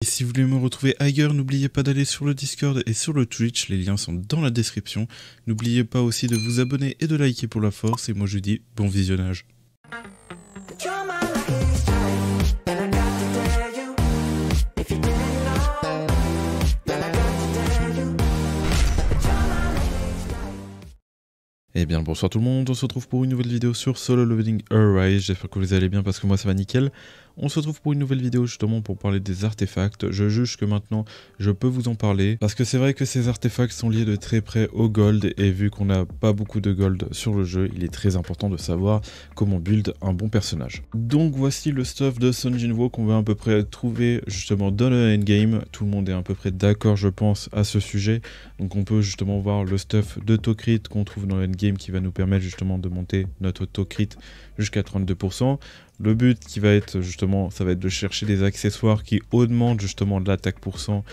Et si vous voulez me retrouver ailleurs, n'oubliez pas d'aller sur le Discord et sur le Twitch, les liens sont dans la description. N'oubliez pas aussi de vous abonner et de liker pour la force, et moi je vous dis bon visionnage. Eh bien bonsoir tout le monde, on se retrouve pour une nouvelle vidéo sur Solo Leveling Arise, j'espère que vous allez bien parce que moi ça va nickel. On se retrouve pour une nouvelle vidéo justement pour parler des artefacts. Je juge que maintenant je peux vous en parler parce que c'est vrai que ces artefacts sont liés de très près au gold, et vu qu'on n'a pas beaucoup de gold sur le jeu, il est très important de savoir comment build un bon personnage. Donc voici le stuff de Sun Jinwoo qu'on va à peu près trouver justement dans le endgame. Tout le monde est à peu près d'accord je pense à ce sujet. Donc on peut justement voir le stuff de Tokrit qu'on trouve dans le endgame qui va nous permettre justement de monter notre Tokrit jusqu'à 32%. Le but qui va être justement, ça va être de chercher des accessoires qui augmentent justement de l'attaque %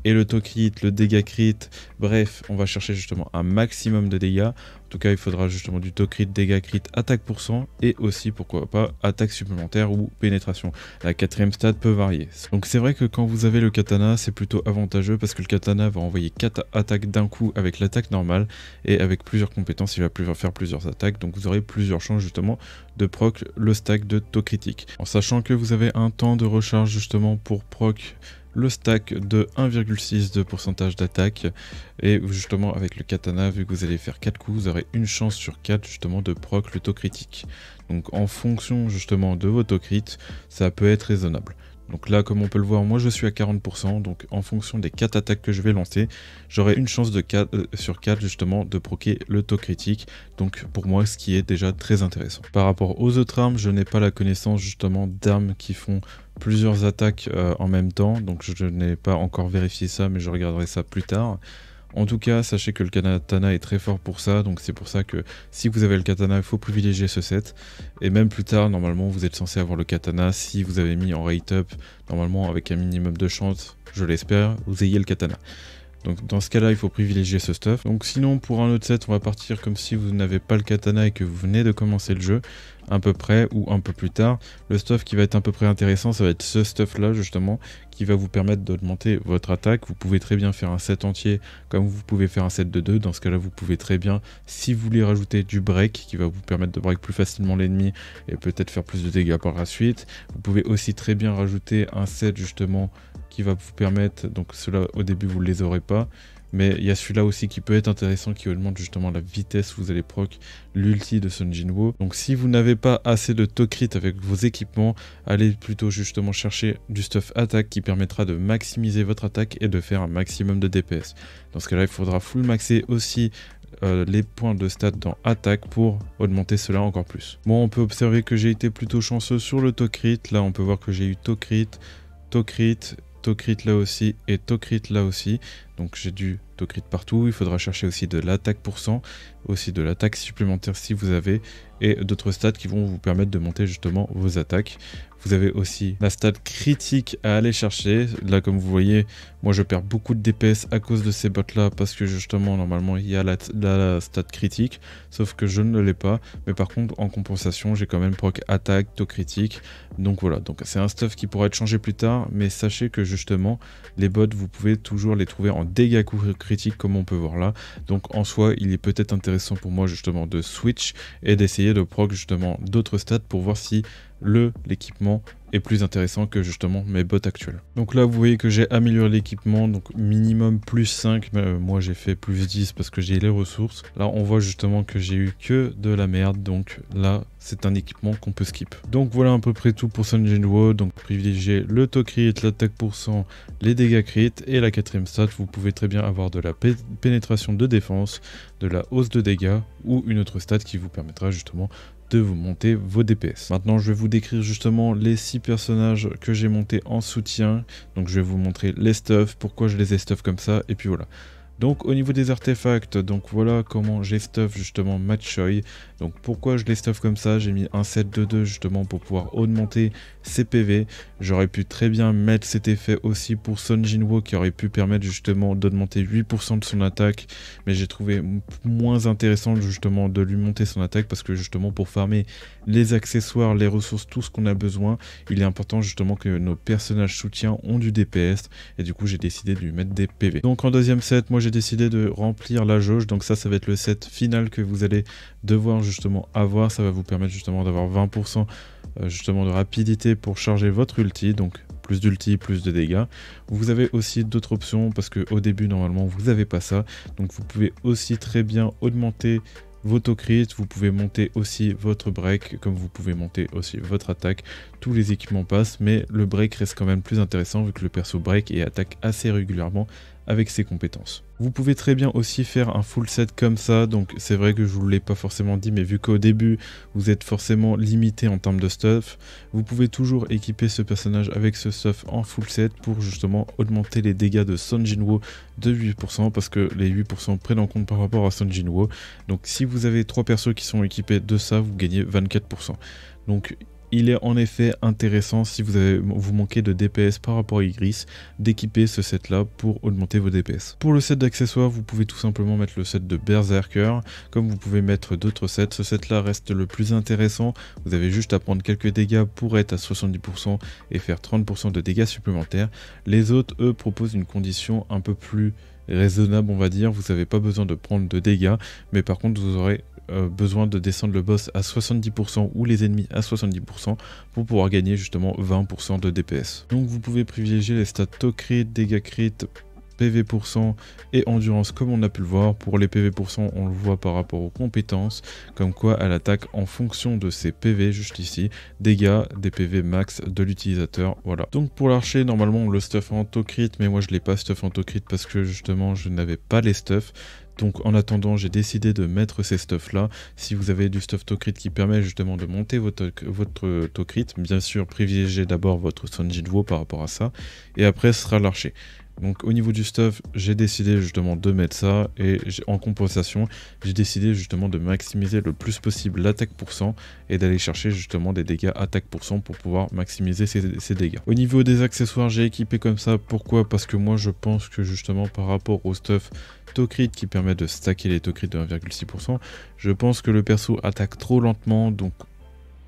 et le Tokrit, le dégât crit. Bref, on va chercher justement un maximum de dégâts. En tout cas, il faudra justement du Tokrit, dégât crit, attaque % et aussi, pourquoi pas, attaque supplémentaire ou pénétration. La quatrième stat peut varier. Donc c'est vrai que quand vous avez le katana, c'est plutôt avantageux parce que le katana va envoyer 4 attaques d'un coup avec l'attaque normale, et avec plusieurs compétences, il va faire plusieurs attaques. Donc vous aurez plusieurs chances justement de proc le stack de Tokritic. En sachant que vous avez un temps de recharge justement pour proc le stack de 1,6 de pourcentage d'attaque, et justement avec le katana, vu que vous allez faire 4 coups, vous aurez une chance sur 4 justement de proc le Tokritic. Donc en fonction justement de vos Tokrit, ça peut être raisonnable. Donc là, comme on peut le voir, moi je suis à 40%, donc en fonction des 4 attaques que je vais lancer, j'aurai une chance de 4, sur 4 justement de proquer le Tokritic, donc pour moi ce qui est déjà très intéressant. Par rapport aux autres armes, je n'ai pas la connaissance justement d'armes qui font plusieurs attaques en même temps, donc je n'ai pas encore vérifié ça, mais je regarderai ça plus tard. En tout cas, sachez que le katana est très fort pour ça, donc c'est pour ça que si vous avez le katana, il faut privilégier ce set. Et même plus tard, normalement, vous êtes censé avoir le katana si vous avez mis en rate up, normalement avec un minimum de chance, je l'espère, vous ayez le katana. Donc dans ce cas-là, il faut privilégier ce stuff. Donc sinon, pour un autre set, on va partir comme si vous n'avez pas le katana et que vous venez de commencer le jeu, à peu près, ou un peu plus tard. Le stuff qui va être à peu près intéressant, ça va être ce stuff-là, justement, qui va vous permettre d'augmenter votre attaque. Vous pouvez très bien faire un set entier, comme vous pouvez faire un set de 2. Dans ce cas-là, vous pouvez très bien, si vous voulez rajouter du break, qui va vous permettre de break plus facilement l'ennemi, et peut-être faire plus de dégâts par la suite. Vous pouvez aussi très bien rajouter un set, justement, qui va vous permettre, donc cela au début vous ne les aurez pas, mais il y a celui-là aussi qui peut être intéressant, qui augmente justement la vitesse où vous allez proc l'ulti de Sun Jinwoo. Donc si vous n'avez pas assez de Tokrit avec vos équipements, allez plutôt justement chercher du stuff attaque qui permettra de maximiser votre attaque et de faire un maximum de DPS. Dans ce cas-là, il faudra full maxer aussi les points de stat dans attaque pour augmenter cela encore plus. Bon, on peut observer que j'ai été plutôt chanceux sur le Tokrit. Là, on peut voir que j'ai eu Tokrit, Tokrit là aussi et Tokrit là aussi. Donc j'ai du Tokrit partout. Il faudra chercher aussi de l'attaque %, aussi de l'attaque supplémentaire si vous avez, et d'autres stats qui vont vous permettre de monter justement vos attaques. Vous avez aussi la stat critique à aller chercher. Là, comme vous voyez, moi je perds beaucoup de DPS à cause de ces bots là, parce que justement normalement il y a la stat critique, sauf que je ne l'ai pas. Mais par contre en compensation j'ai quand même proc attaque, to critique. Donc voilà, donc c'est un stuff qui pourra être changé plus tard, mais sachez que justement les bots vous pouvez toujours les trouver en dégâts critiques comme on peut voir là. Donc en soi il est peut-être intéressant pour moi justement de switch et d'essayer de proc justement d'autres stats pour voir si l'équipement est plus intéressant que justement mes bots actuels. Donc là vous voyez que j'ai amélioré l'équipement, donc minimum plus 5, mais moi j'ai fait plus 10 parce que j'ai les ressources. Là on voit justement que j'ai eu que de la merde, donc là c'est un équipement qu'on peut skip. Donc voilà à peu près tout pour Sun Jinwoo. Donc privilégiez le Tokrit, l'attaque %, les dégâts crit, et la quatrième stat, vous pouvez très bien avoir de la pénétration de défense, de la hausse de dégâts, ou une autre stat qui vous permettra justement de vous monter vos DPS. Maintenant je vais vous décrire justement les 6 personnages que j'ai montés en soutien. Donc je vais vous montrer les stuffs, pourquoi je les ai stuff comme ça, et puis voilà. Donc au niveau des artefacts, donc voilà comment j'ai stuff justement Matchoi. Donc pourquoi je les stuff comme ça, j'ai mis un set de 2 justement pour pouvoir augmenter ses PV. J'aurais pu très bien mettre cet effet aussi pour Son Jinwoo qui aurait pu permettre justement d'augmenter 8% de son attaque. Mais j'ai trouvé moins intéressant justement de lui monter son attaque parce que justement pour farmer les accessoires, les ressources, tout ce qu'on a besoin, il est important justement que nos personnages soutiens ont du DPS. Et du coup j'ai décidé de lui mettre des PV. Donc en deuxième set, moi j'ai décidé de remplir la jauge. Donc ça va être le set final que vous allez devoir justement avoir. Ça va vous permettre justement d'avoir 20% justement de rapidité pour charger votre ulti. Donc plus d'ulti, plus de dégâts. Vous avez aussi d'autres options parce que au début normalement vous n'avez pas ça. Donc vous pouvez aussi très bien augmenter vos crit, vous pouvez monter aussi votre break, comme vous pouvez monter aussi votre attaque. Tous les équipements passent, mais le break reste quand même plus intéressant vu que le perso break et attaque assez régulièrement avec ses compétences. Vous pouvez très bien aussi faire un full set comme ça, donc c'est vrai que je vous l'ai pas forcément dit, mais vu qu'au début vous êtes forcément limité en termes de stuff, vous pouvez toujours équiper ce personnage avec ce stuff en full set pour justement augmenter les dégâts de Son Jinwoo de 8%, parce que les 8% prennent en compte par rapport à Son Jinwoo. Donc si vous avez 3 persos qui sont équipés de ça, vous gagnez 24%. Donc il est en effet intéressant, si vous manquez de DPS par rapport à Igris, d'équiper ce set là pour augmenter vos DPS. Pour le set d'accessoires, vous pouvez tout simplement mettre le set de Berserker, comme vous pouvez mettre d'autres sets. Ce set là reste le plus intéressant, vous avez juste à prendre quelques dégâts pour être à 70% et faire 30% de dégâts supplémentaires. Les autres, eux, proposent une condition un peu plus raisonnable, on va dire. Vous n'avez pas besoin de prendre de dégâts, mais par contre vous aurez besoin de descendre le boss à 70% ou les ennemis à 70% pour pouvoir gagner justement 20% de DPS. Donc vous pouvez privilégier les stats crit, dégâts crit, PV% et endurance comme on a pu le voir. Pour les PV%, on le voit par rapport aux compétences, comme quoi elle attaque en fonction de ses PV juste ici, dégâts, des PV max de l'utilisateur, voilà. Donc pour l'archer, normalement on le stuff en crit, mais moi je l'ai pas stuff en crit parce que justement je n'avais pas les stuffs. Donc en attendant, j'ai décidé de mettre ces stuffs là. Si vous avez du stuff crit qui permet justement de monter votre crit, bien sûr privilégiez d'abord votre Son Jinwoo par rapport à ça, et après ce sera l'archer. Donc au niveau du stuff, j'ai décidé justement de mettre ça, et en compensation, j'ai décidé justement de maximiser le plus possible l'attaque %, et d'aller chercher justement des dégâts attaque % pour pouvoir maximiser ces dégâts. Au niveau des accessoires, j'ai équipé comme ça. Pourquoi? Parce que moi je pense que justement par rapport au stuff crit qui permet de stacker les crits de 1,6%, je pense que le perso attaque trop lentement, donc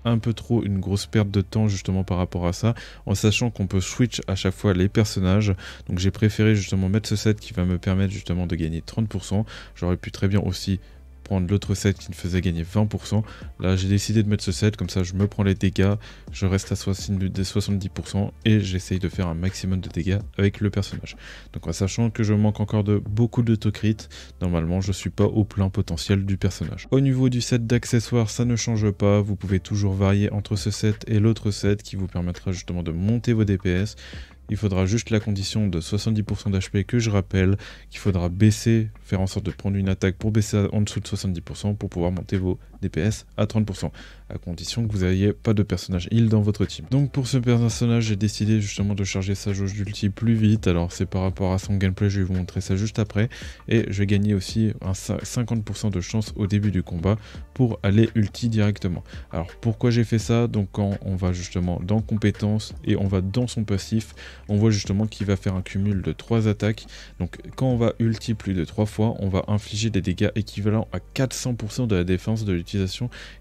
un peu trop une grosse perte de temps justement par rapport à ça, en sachant qu'on peut switch à chaque fois les personnages. Donc j'ai préféré justement mettre ce set qui va me permettre justement de gagner 30%. J'aurais pu très bien aussi prendre l'autre set qui me faisait gagner 20%. Là j'ai décidé de mettre ce set, comme ça je me prends les dégâts, je reste à 70% et j'essaye de faire un maximum de dégâts avec le personnage. Donc en sachant que je manque encore de beaucoup de crit, normalement je suis pas au plein potentiel du personnage. Au niveau du set d'accessoires, ça ne change pas, vous pouvez toujours varier entre ce set et l'autre set qui vous permettra justement de monter vos DPS. Il faudra juste la condition de 70% d'HP que je rappelle, qu'il faudra baisser, faire en sorte de prendre une attaque pour baisser en dessous de 70% pour pouvoir monter vos DPS à 30%, à condition que vous n'ayez pas de personnage heal dans votre team. Donc pour ce personnage, j'ai décidé justement de charger sa jauge d'ulti plus vite. Alors c'est par rapport à son gameplay, je vais vous montrer ça juste après. Et je vais gagner aussi un 50% de chance au début du combat pour aller ulti directement. Alors pourquoi j'ai fait ça? Donc quand on va justement dans compétences et on va dans son passif, on voit justement qu'il va faire un cumul de 3 attaques. Donc quand on va ulti plus de 3 fois, on va infliger des dégâts équivalents à 400% de la défense de l'utilisation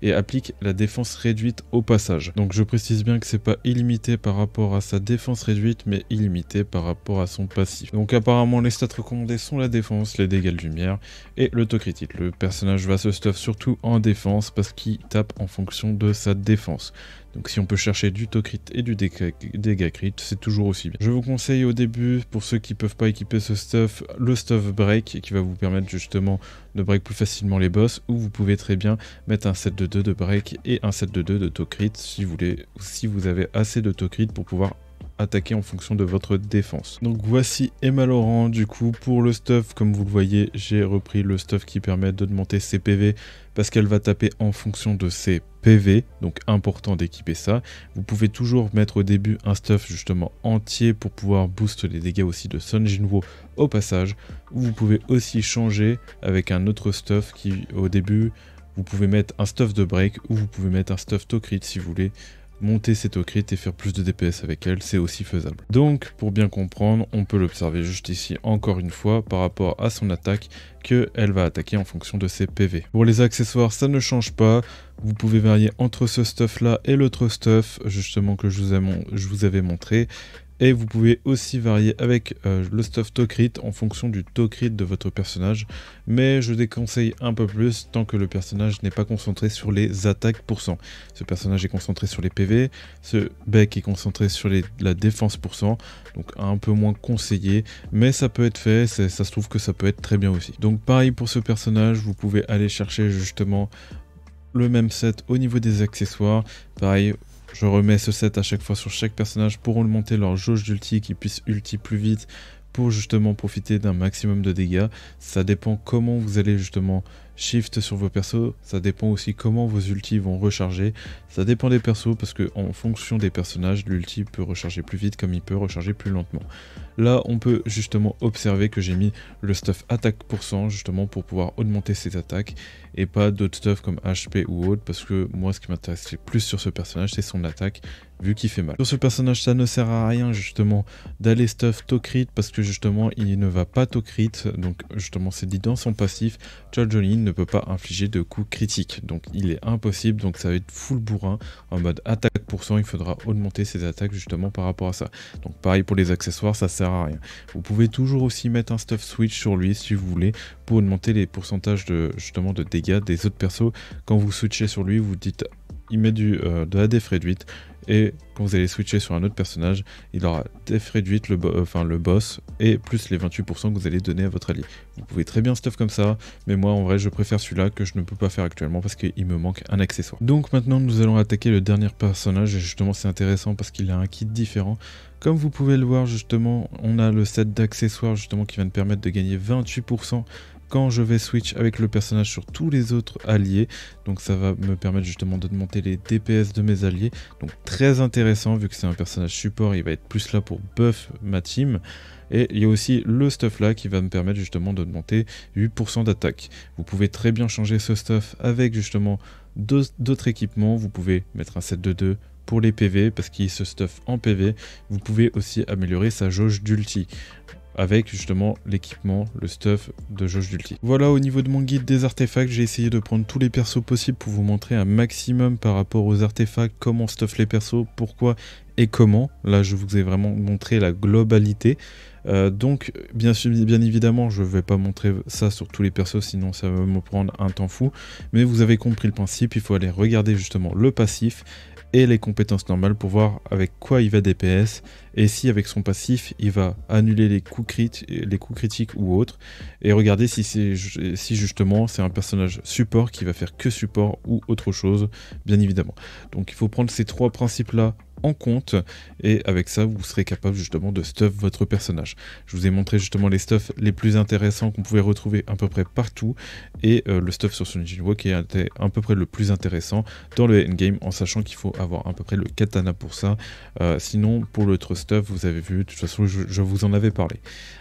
et applique la défense réduite au passage. Donc je précise bien que c'est pas illimité par rapport à sa défense réduite, mais illimité par rapport à son passif. Donc apparemment les stats recommandées sont la défense, les dégâts de lumière et le critique. Le personnage va se stuff surtout en défense parce qu'il tape en fonction de sa défense. Donc si on peut chercher du crit et du dégât crit, c'est toujours aussi bien. Je vous conseille au début, pour ceux qui ne peuvent pas équiper ce stuff, le stuff break qui va vous permettre justement de break plus facilement les boss, ou vous pouvez très bien mettre un set de 2 de break et un set de 2 de crit si vous avez assez de crit pour pouvoir attaquer en fonction de votre défense. Donc voici Emma Laurent. Du coup, pour le stuff, comme vous le voyez, j'ai repris le stuff qui permet d'augmenter ses PV parce qu'elle va taper en fonction de ses PV, donc important d'équiper ça. Vous pouvez toujours mettre au début un stuff justement entier pour pouvoir booster les dégâts aussi de Son Jinwoo au passage. Vous pouvez aussi changer avec un autre stuff qui au début, vous pouvez mettre un stuff de break ou vous pouvez mettre un stuff Tokrit si vous voulez monter cette crit et faire plus de DPS avec elle, c'est aussi faisable. Donc pour bien comprendre, on peut l'observer juste ici encore une fois par rapport à son attaque qu'elle va attaquer en fonction de ses PV. Pour les accessoires, ça ne change pas, vous pouvez varier entre ce stuff là et l'autre stuff justement que je vous avais montré. Et vous pouvez aussi varier avec le stuff Tokrit en fonction du Tokrit de votre personnage. Mais je déconseille un peu plus tant que le personnage n'est pas concentré sur les attaques %. Ce personnage est concentré sur les PV, ce bec est concentré sur la défense %. Donc un peu moins conseillé, mais ça peut être fait, ça se trouve que ça peut être très bien aussi. Donc pareil pour ce personnage, vous pouvez aller chercher justement le même set au niveau des accessoires. Pareil, je remets ce set à chaque fois sur chaque personnage pour augmenter leur jauge d'ulti, qu'ils puissent ulti plus vite pour justement profiter d'un maximum de dégâts. Ça dépend comment vous allez justement shift sur vos persos, ça dépend aussi comment vos ultis vont recharger, ça dépend des persos parce que en fonction des personnages, l'ulti peut recharger plus vite comme il peut recharger plus lentement. Là on peut justement observer que j'ai mis le stuff attaque % justement pour pouvoir augmenter ses attaques et pas d'autres stuff comme HP ou autre parce que moi ce qui m'intéresse plus sur ce personnage c'est son attaque vu qu'il fait mal. Sur ce personnage ça ne sert à rien justement d'aller stuff Tokrit parce que justement il ne va pas Tokrit, donc justement c'est dit dans son passif, Jojonin ne peut pas infliger de coups critiques, donc il est impossible, donc ça va être full bourrin en mode attaque %, il faudra augmenter ses attaques justement par rapport à ça. Donc pareil pour les accessoires, ça sert à rien. Vous pouvez toujours aussi mettre un stuff switch sur lui si vous voulez pour augmenter les pourcentages de justement de dégâts des autres persos. Quand vous switchez sur lui, vous dites il met de la def réduite et quand vous allez switcher sur un autre personnage, il aura def réduite le boss et plus les 28% que vous allez donner à votre allié. Vous pouvez très bien stuff comme ça, mais moi en vrai je préfère celui-là que je ne peux pas faire actuellement parce qu'il me manque un accessoire. Donc maintenant nous allons attaquer le dernier personnage et justement c'est intéressant parce qu'il a un kit différent. Comme vous pouvez le voir justement, on a le set d'accessoires justement qui va me permettre de gagner 28% quand je vais switch avec le personnage sur tous les autres alliés. Donc ça va me permettre justement d'augmenter les DPS de mes alliés. Donc très intéressant vu que c'est un personnage support, il va être plus là pour buff ma team. Et il y a aussi le stuff là qui va me permettre justement d'augmenter 8% d'attaque. Vous pouvez très bien changer ce stuff avec justement d'autres équipements. Vous pouvez mettre un set de 2 pour les PV parce qu'il se stuff en PV. Vous pouvez aussi améliorer sa jauge d'ulti avec justement l'équipement, le stuff de jauge d'ulti. Voilà, au niveau de mon guide des artefacts, j'ai essayé de prendre tous les persos possibles pour vous montrer un maximum par rapport aux artefacts, comment stuff les persos, pourquoi et comment. Là, je vous ai vraiment montré la globalité. Donc, bien évidemment, je ne vais pas montrer ça sur tous les persos, sinon ça va me prendre un temps fou. Mais vous avez compris le principe, il faut aller regarder justement le passif et les compétences normales pour voir avec quoi il va DPS et si avec son passif il va annuler les coups critiques ou autres, et regarder si justement c'est un personnage support qui va faire que support ou autre chose, bien évidemment. Donc il faut prendre ces trois principes là en compte et avec ça vous serez capable justement de stuff votre personnage. Je vous ai montré justement les stuffs les plus intéressants qu'on pouvait retrouver à peu près partout et le stuff sur Son Jinwoo qui était à peu près le plus intéressant dans le endgame, en sachant qu'il faut avoir à peu près le katana pour ça. Sinon pour l'autre stuff vous avez vu, de toute façon je vous en avais parlé.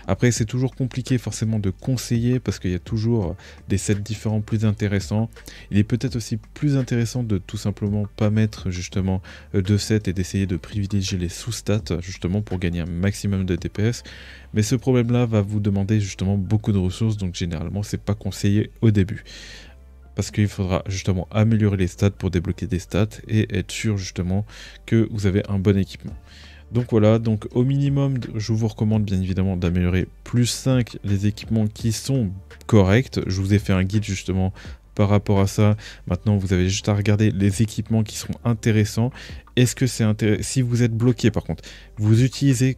Après c'est toujours compliqué forcément de conseiller parce qu'il y a toujours des sets différents plus intéressants. Il est peut-être aussi plus intéressant de tout simplement pas mettre justement deux sets et d'essayer de privilégier les sous-stats justement pour gagner un maximum de DPS, mais ce problème là va vous demander justement beaucoup de ressources, donc généralement c'est pas conseillé au début parce qu'il faudra justement améliorer les stats pour débloquer des stats et être sûr justement que vous avez un bon équipement. Donc voilà, donc au minimum je vous recommande bien évidemment d'améliorer plus 5 les équipements qui sont corrects. Je vous ai fait un guide justement par rapport à ça. Maintenant vous avez juste à regarder les équipements qui sont intéressants. Est-ce que c'est intéressant? Si vous êtes bloqué par contre, vous utilisez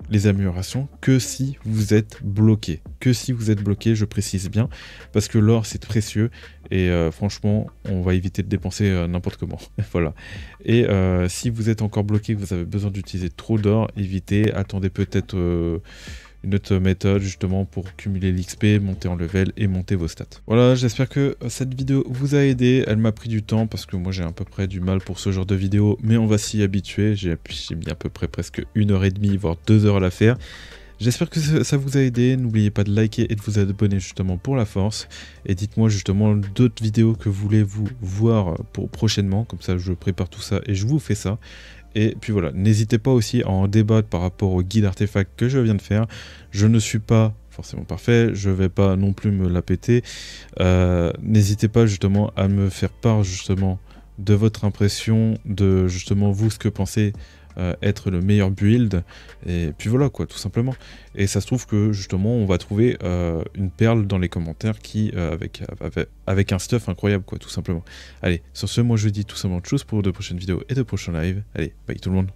les améliorations que si vous êtes bloqué. Que si vous êtes bloqué, je précise bien, parce que l'or c'est précieux et franchement on va éviter de dépenser n'importe comment. Voilà. Et si vous êtes encore bloqué, que vous avez besoin d'utiliser trop d'or, évitez, attendez peut-être une autre méthode justement pour cumuler l'XP, monter en level et monter vos stats. Voilà, j'espère que cette vidéo vous a aidé. Elle m'a pris du temps parce que moi j'ai à peu près du mal pour ce genre de vidéo, mais on va s'y habituer. J'ai mis à peu près presque 1h30 voire 2 heures à la faire. J'espère que ça vous a aidé. N'oubliez pas de liker et de vous abonner justement pour la force. Et dites-moi justement d'autres vidéos que voulez-vous voir pour prochainement. Comme ça je prépare tout ça et je vous fais ça. Et puis voilà, n'hésitez pas aussi à en débattre par rapport au guide artefact que je viens de faire. Je ne suis pas forcément parfait, je vais pas non plus me la péter. N'hésitez pas justement à me faire part justement de votre impression, de justement vous ce que pensez être le meilleur build. Et puis voilà quoi, tout simplement. Et ça se trouve que justement on va trouver une perle dans les commentaires qui avec un stuff incroyable quoi, tout simplement. Allez, sur ce, moi je vous dis tout simplement de choses pour de prochaines vidéos et de prochains lives. Allez, bye tout le monde.